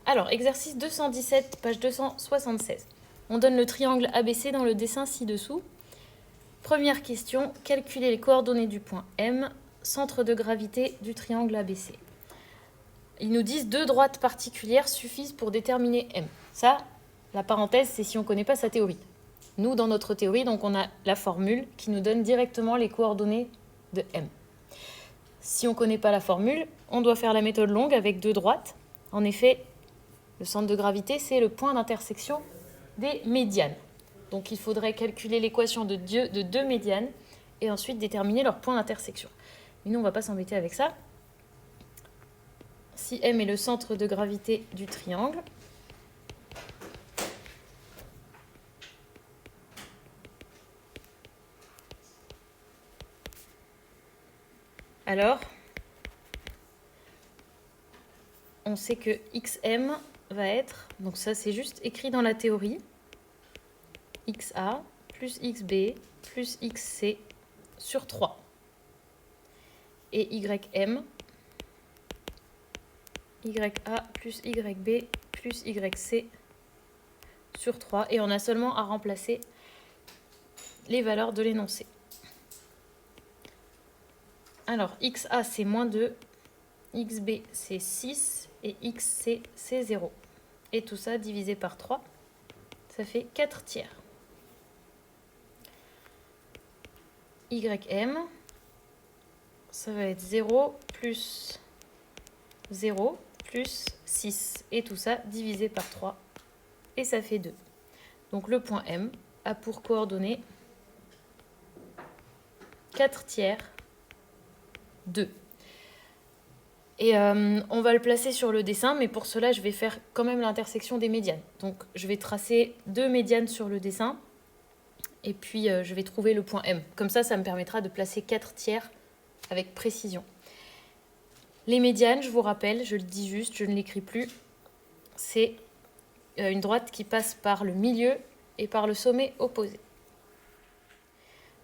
Alors, exercice 217, page 276. On donne le triangle ABC dans le dessin ci-dessous. Première question, calculer les coordonnées du point M, centre de gravité du triangle ABC. Ils nous disent 2 droites particulières suffisent pour déterminer M. Ça, la parenthèse, c'est si on ne connaît pas sa théorie. Nous, dans notre théorie, donc on a la formule qui nous donne directement les coordonnées de M. Si on ne connaît pas la formule, on doit faire la méthode longue avec 2 droites. En effet, le centre de gravité, c'est le point d'intersection des médianes. Donc il faudrait calculer l'équation de 2 médianes et ensuite déterminer leur point d'intersection. Mais nous, on ne va pas s'embêter avec ça. Si M est le centre de gravité du triangle, alors on sait que XM va être, donc ça c'est juste écrit dans la théorie, XA plus XB plus XC sur 3. Et YM, YA plus YB plus YC sur 3. Et on a seulement à remplacer les valeurs de l'énoncé. Alors, XA c'est moins 2, XB c'est 6 et XC c'est 0. Et tout ça divisé par 3, ça fait 4 tiers. YM, ça va être 0 plus 0 plus 6. Et tout ça divisé par 3. Et ça fait 2. Donc le point M a pour coordonnées 4 tiers 2. Et on va le placer sur le dessin, mais pour cela, je vais faire quand même l'intersection des médianes. Donc je vais tracer 2 médianes sur le dessin. Et puis, je vais trouver le point M. Comme ça, ça me permettra de placer 4 tiers avec précision. Les médianes, je vous rappelle, je le dis juste, je ne l'écris plus, c'est une droite qui passe par le milieu et par le sommet opposé.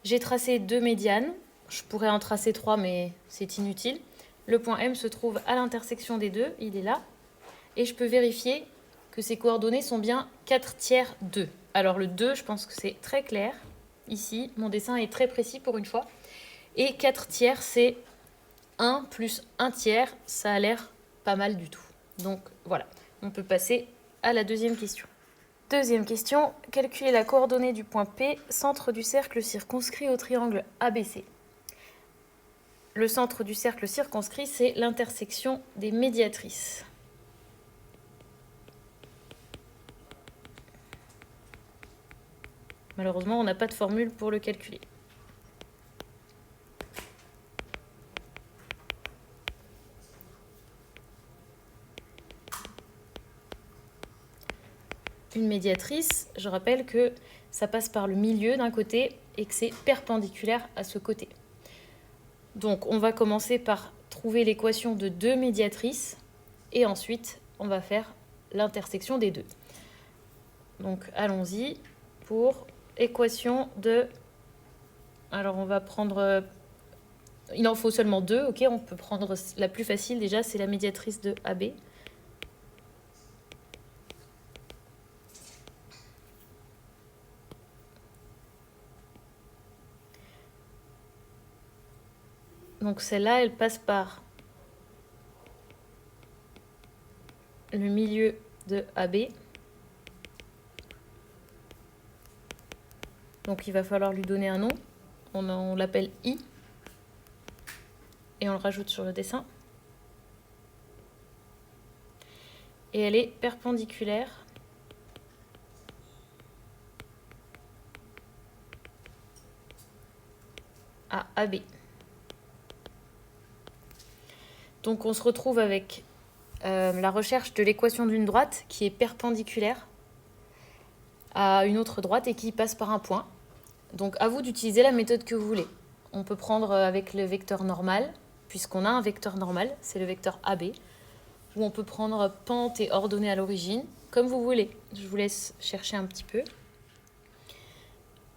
J'ai tracé 2 médianes. Je pourrais en tracer 3, mais c'est inutile. Le point M se trouve à l'intersection des deux, il est là. Et je peux vérifier que ces coordonnées sont bien 4 tiers 2. Alors le 2, je pense que c'est très clair. Ici, mon dessin est très précis pour une fois. Et 4 tiers, c'est 1 plus 1 tiers. Ça a l'air pas mal du tout. Donc voilà, on peut passer à la deuxième question. Deuxième question, calculer la coordonnée du point P, centre du cercle circonscrit au triangle ABC. Le centre du cercle circonscrit, c'est l'intersection des médiatrices. Malheureusement, on n'a pas de formule pour le calculer. Une médiatrice, je rappelle que ça passe par le milieu d'un côté et que c'est perpendiculaire à ce côté. Donc, on va commencer par trouver l'équation de 2 médiatrices et ensuite, on va faire l'intersection des deux. Donc, allons-y pour équation de... Alors, on va prendre... Il en faut seulement 2, ok. On peut prendre la plus facile déjà, c'est la médiatrice de AB. Donc celle-là, elle passe par le milieu de AB. Donc il va falloir lui donner un nom. On l'appelle I. Et on le rajoute sur le dessin. Et elle est perpendiculaire à AB. Donc on se retrouve avec la recherche de l'équation d'une droite qui est perpendiculaire à une autre droite et qui passe par un point. Donc à vous d'utiliser la méthode que vous voulez. On peut prendre avec le vecteur normal, puisqu'on a un vecteur normal, c'est le vecteur AB, ou on peut prendre pente et ordonnée à l'origine, comme vous voulez. Je vous laisse chercher un petit peu.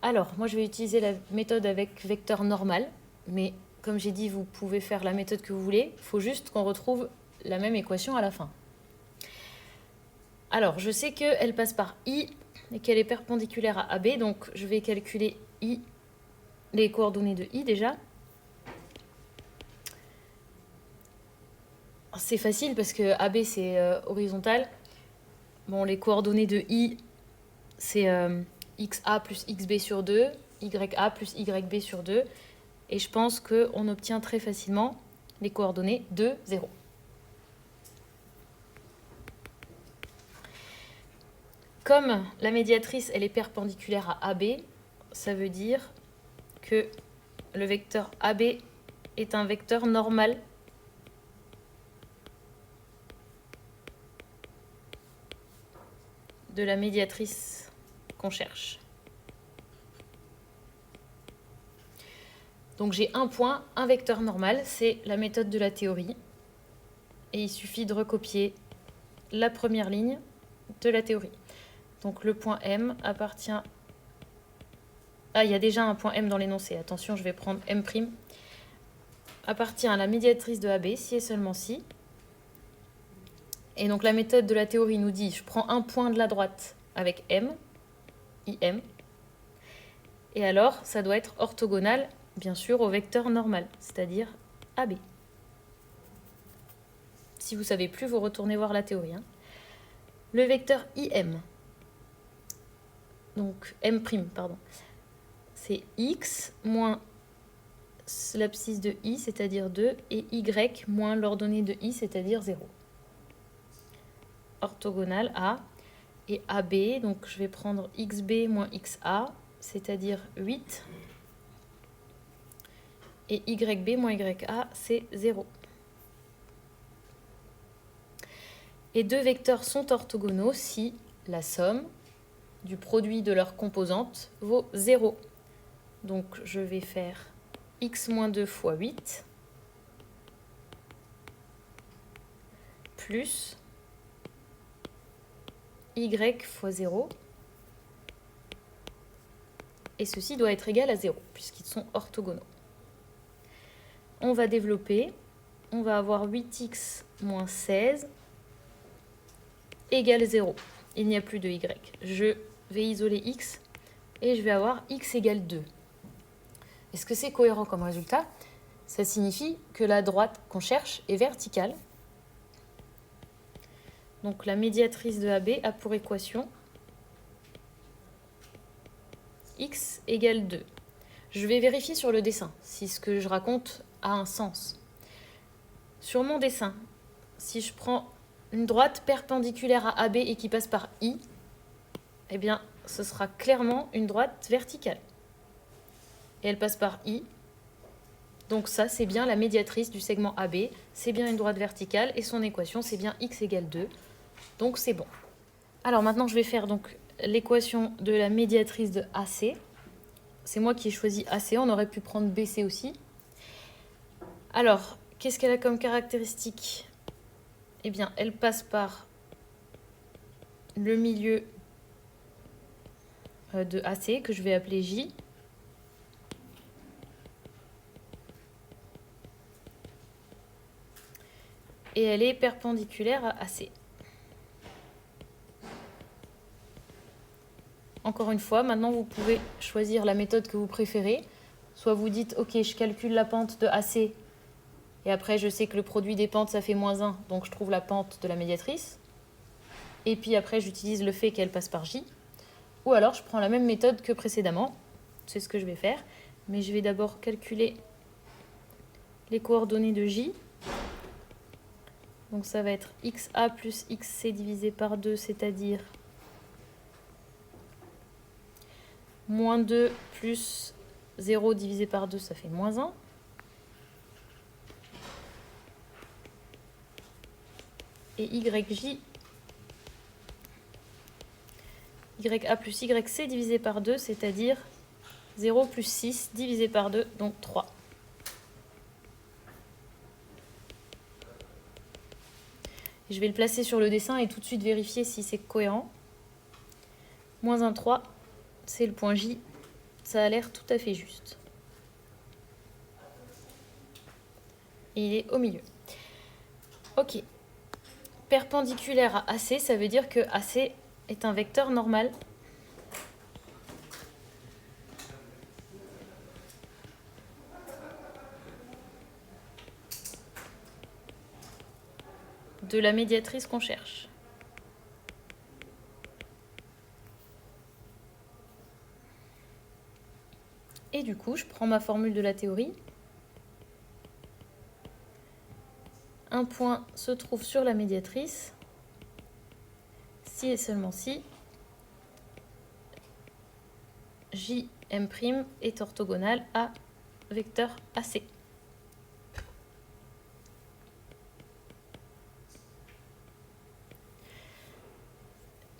Alors, moi je vais utiliser la méthode avec vecteur normal, mais comme j'ai dit, vous pouvez faire la méthode que vous voulez. Il faut juste qu'on retrouve la même équation à la fin. Alors, je sais qu'elle passe par I et qu'elle est perpendiculaire à AB, donc je vais calculer I, les coordonnées de I déjà. C'est facile parce que AB c'est horizontal. Bon, les coordonnées de I, c'est XA plus XB sur 2, YA plus YB sur 2. Et je pense qu'on obtient très facilement les coordonnées de 0. Comme la médiatrice elle est perpendiculaire à AB, ça veut dire que le vecteur AB est un vecteur normal de la médiatrice qu'on cherche. Donc j'ai un point, un vecteur normal, c'est la méthode de la théorie. Et il suffit de recopier la première ligne de la théorie. Donc le point M appartient... Ah, il y a déjà un point M dans l'énoncé. Attention, je vais prendre M'. Appartient à la médiatrice de AB, si et seulement si. Et donc la méthode de la théorie nous dit, je prends un point de la droite avec M, IM. Et alors, ça doit être orthogonal, bien sûr, au vecteur normal, c'est-à-dire AB. Si vous ne savez plus, vous retournez voir la théorie. Le vecteur IM, donc M', pardon, c'est X moins l'abscisse de I, c'est-à-dire 2, et Y moins l'ordonnée de I, c'est-à-dire 0. Orthogonal à, et AB, donc je vais prendre XB moins XA, c'est-à-dire 8, et YB moins YA, c'est 0. Et deux vecteurs sont orthogonaux si la somme du produit de leurs composantes vaut 0. Donc je vais faire x moins 2 fois 8 plus y fois 0. Et ceci doit être égal à 0 puisqu'ils sont orthogonaux. On va développer. On va avoir 8x moins 16 égale 0. Il n'y a plus de y. Je vais isoler x et je vais avoir x égale 2. Est-ce que c'est cohérent comme résultat? Ça signifie que la droite qu'on cherche est verticale. Donc la médiatrice de AB a pour équation x égale 2. Je vais vérifier sur le dessin si ce que je raconte a un sens. Sur mon dessin, si je prends une droite perpendiculaire à AB et qui passe par I, eh bien, ce sera clairement une droite verticale. Et elle passe par I. Donc ça, c'est bien la médiatrice du segment AB. C'est bien une droite verticale et son équation, c'est bien x égale 2. Donc c'est bon. Alors maintenant, je vais faire donc l'équation de la médiatrice de AC. C'est moi qui ai choisi AC. On aurait pu prendre BC aussi. Alors, qu'est-ce qu'elle a comme caractéristique? Eh bien, elle passe par le milieu de AC, que je vais appeler J. Et elle est perpendiculaire à AC. Encore une fois, maintenant vous pouvez choisir la méthode que vous préférez. Soit vous dites, ok, je calcule la pente de AC, et après je sais que le produit des pentes, ça fait -1, donc je trouve la pente de la médiatrice. Et puis après, j'utilise le fait qu'elle passe par J. Ou alors, je prends la même méthode que précédemment. C'est ce que je vais faire. Mais je vais d'abord calculer les coordonnées de J. Donc ça va être XA plus XC divisé par 2, c'est-à-dire -2 plus 0 divisé par 2, ça fait -1. Et YJ, YA plus YC divisé par 2, c'est-à-dire 0 plus 6 divisé par 2, donc 3. Je vais le placer sur le dessin et tout de suite vérifier si c'est cohérent. -1, 3, c'est le point J. Ça a l'air tout à fait juste. Et il est au milieu. Ok. perpendiculaire à AC, ça veut dire que AC est un vecteur normal. De la médiatrice qu'on cherche. Et du coup, je prends ma formule de la théorie. Un point se trouve sur la médiatrice si et seulement si J'M' est orthogonal à vecteur AC.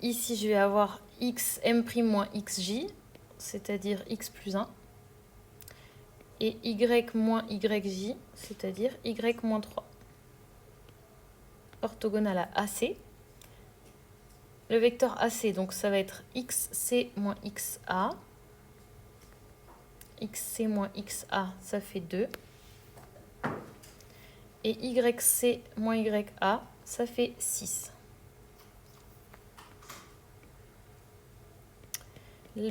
Ici, je vais avoir x'M' moins xj, c'est-à-dire x plus 1, et y moins yj, c'est-à-dire y moins 3. Orthogonal à AC. Le vecteur AC, donc ça va être xc moins xa. Xc moins xa, ça fait 2. Et yc moins ya, ça fait 6.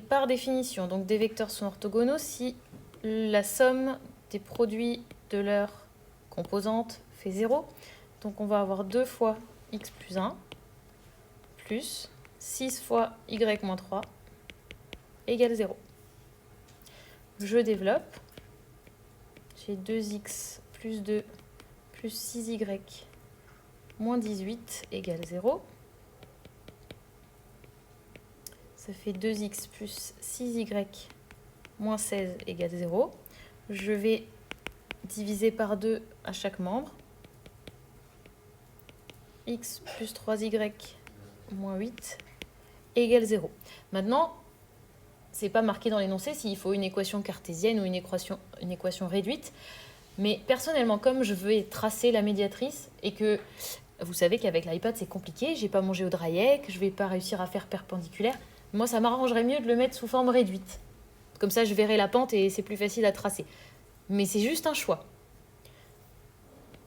Par définition, donc des vecteurs sont orthogonaux si la somme des produits de leurs composantes fait 0. Donc on va avoir 2 fois x plus 1 plus 6 fois y moins 3 égale 0. Je développe. J'ai 2x plus 2 plus 6y moins 18 égale 0. Ça fait 2x plus 6y moins 16 égale 0. Je vais diviser par 2 à chaque membre. X plus 3y moins 8 égale 0. Maintenant, c'est pas marqué dans l'énoncé s'il faut une équation cartésienne ou une équation réduite. Mais personnellement, comme je veux tracer la médiatrice et que vous savez qu'avec l'iPad c'est compliqué, j'ai pas mon GeoDryEx, je vais pas réussir à faire perpendiculaire, moi ça m'arrangerait mieux de le mettre sous forme réduite. Comme ça je verrai la pente et c'est plus facile à tracer. Mais c'est juste un choix.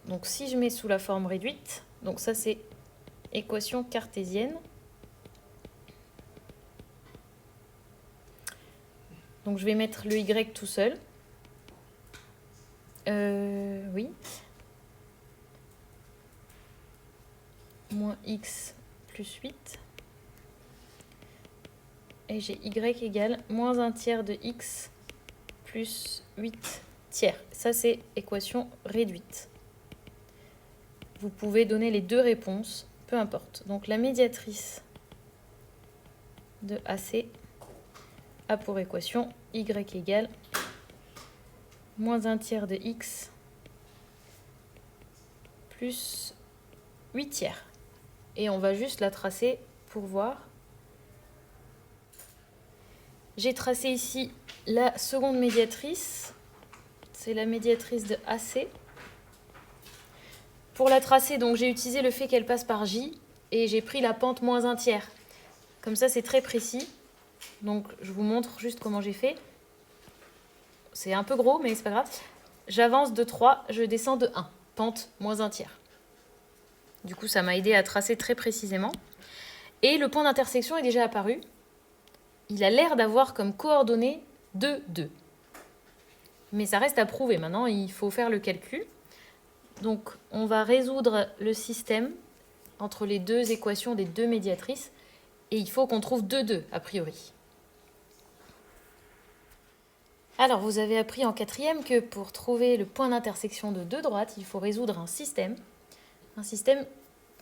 Donc si je mets sous la forme réduite, donc ça c'est équation cartésienne. Donc je vais mettre le y tout seul. Oui. Moins x plus 8. Et j'ai y égale moins 1 tiers de x plus 8 tiers. Ça, c'est équation réduite. Vous pouvez donner les deux réponses, peu importe. Donc la médiatrice de AC a pour équation y égale moins 1 tiers de x plus 8 tiers. Et on va juste la tracer pour voir. J'ai tracé ici la seconde médiatrice. C'est la médiatrice de AC. Pour la tracer, donc j'ai utilisé le fait qu'elle passe par J et j'ai pris la pente moins 1 tiers. Comme ça, c'est très précis. Donc, je vous montre juste comment j'ai fait. C'est un peu gros, mais c'est pas grave. J'avance de 3, je descends de 1. Pente moins 1 tiers. Du coup, ça m'a aidé à tracer très précisément. Et le point d'intersection est déjà apparu. Il a l'air d'avoir comme coordonnées 2, 2. Mais ça reste à prouver. Maintenant, il faut faire le calcul. Donc, on va résoudre le système entre les deux équations des deux médiatrices. Et il faut qu'on trouve 2, 2, a priori. Alors, vous avez appris en 4e que pour trouver le point d'intersection de deux droites, il faut résoudre un système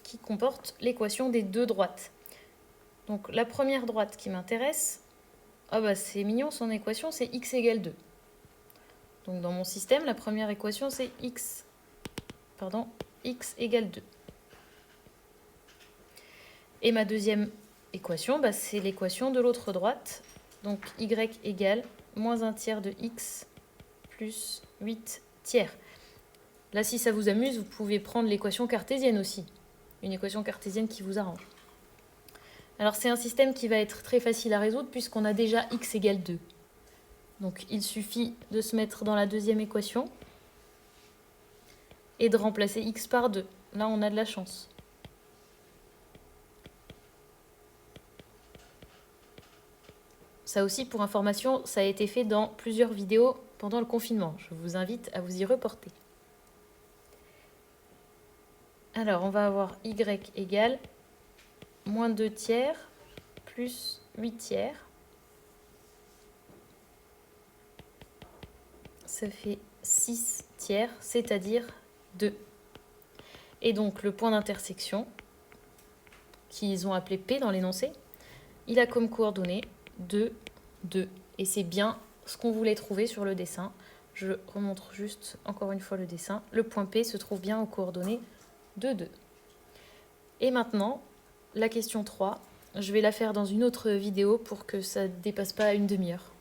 qui comporte l'équation des deux droites. Donc, la première droite qui m'intéresse, c'est mignon, son équation, c'est x égale 2. Donc, dans mon système, la première équation, c'est x égale 2. Et ma deuxième équation, c'est l'équation de l'autre droite. Donc, y égale moins 1 tiers de x plus 8 tiers. Là, si ça vous amuse, vous pouvez prendre l'équation cartésienne aussi. Une équation cartésienne qui vous arrange. Alors, c'est un système qui va être très facile à résoudre puisqu'on a déjà x égale 2. Donc, il suffit de se mettre dans la deuxième équation et de remplacer x par 2. Là, on a de la chance. Ça aussi, pour information, ça a été fait dans plusieurs vidéos pendant le confinement. Je vous invite à vous y reporter. Alors, on va avoir y égale moins 2 tiers plus 8 tiers. Ça fait 6 tiers, c'est-à-dire 2. Et donc, le point d'intersection, qu'ils ont appelé P dans l'énoncé, il a comme coordonnées 2, 2. Et c'est bien ce qu'on voulait trouver sur le dessin. Je remontre juste encore une fois le dessin. Le point P se trouve bien aux coordonnées de 2. Et maintenant, la question 3, je vais la faire dans une autre vidéo pour que ça ne dépasse pas une demi-heure.